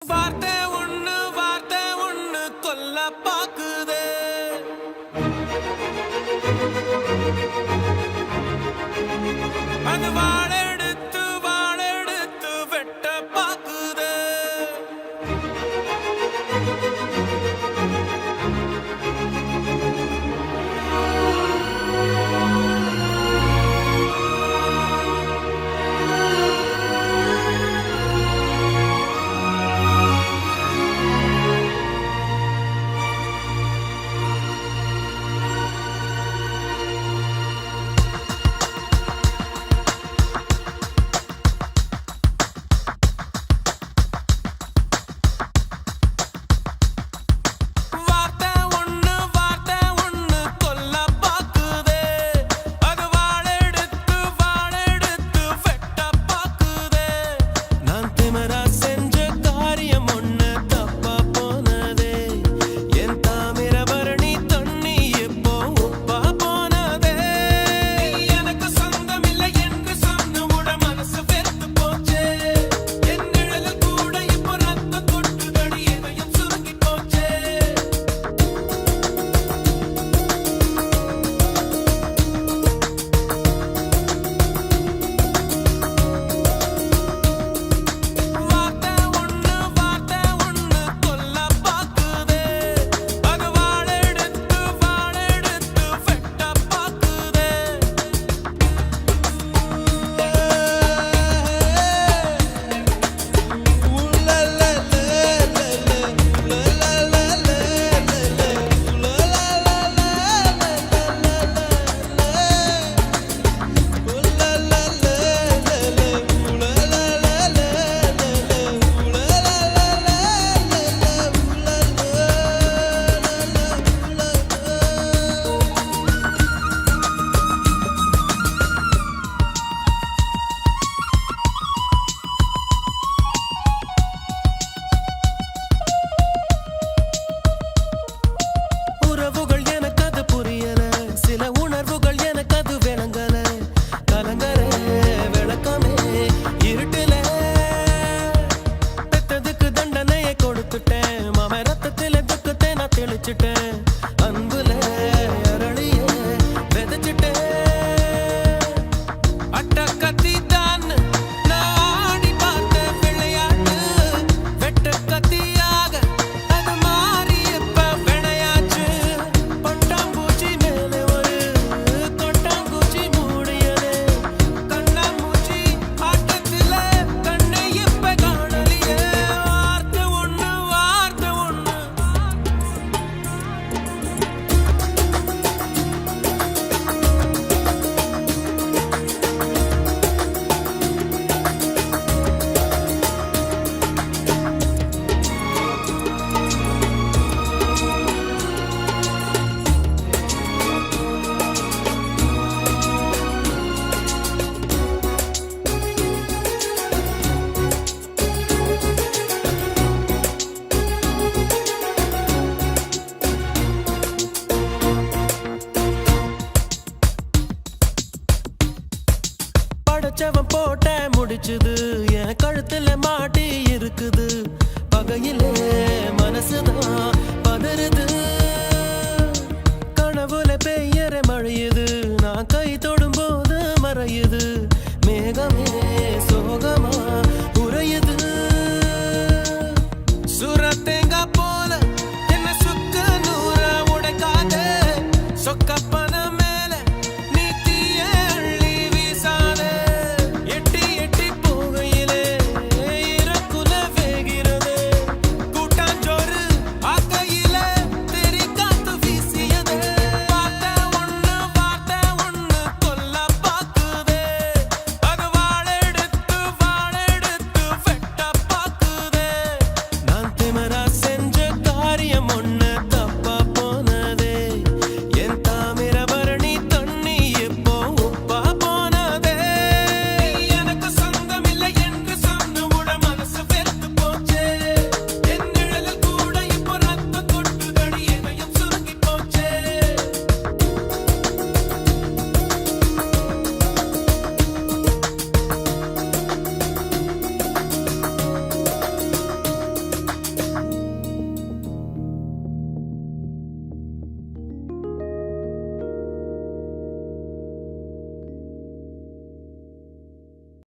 வார்த்தை ஒண்ணு கொல்ல பாக்குதே. அது வாழெடுத்து வெட்ட பாக்குதே. அன்புல அரளிய விதைச்சிட்டேன். அட்ட கத்தி தான் நாடி பார்த்த விளையாட்டு வெட்ட கத்தியாக அது மாறி இப்ப விளையாச்சு. பட்டாம்பூச்சி மேலே ஒரு கொட்டாம்பூச்சி மூடியது. கண்ணாமூச்சி ஆட்டத்தில கண்ணை இப்ப காணலியே. வார்த்தை ஒண்ணு படைச்சவன் போட்ட முடிச்சுது என் கழுத்துல மாட்டி இருக்குது. பகையிலே மனசுதான் பதறுது. கனவுல பெய்யற மழையுது. நான் கை தொடும் போது மறையுது. மேகமே சோகமா உறையுது.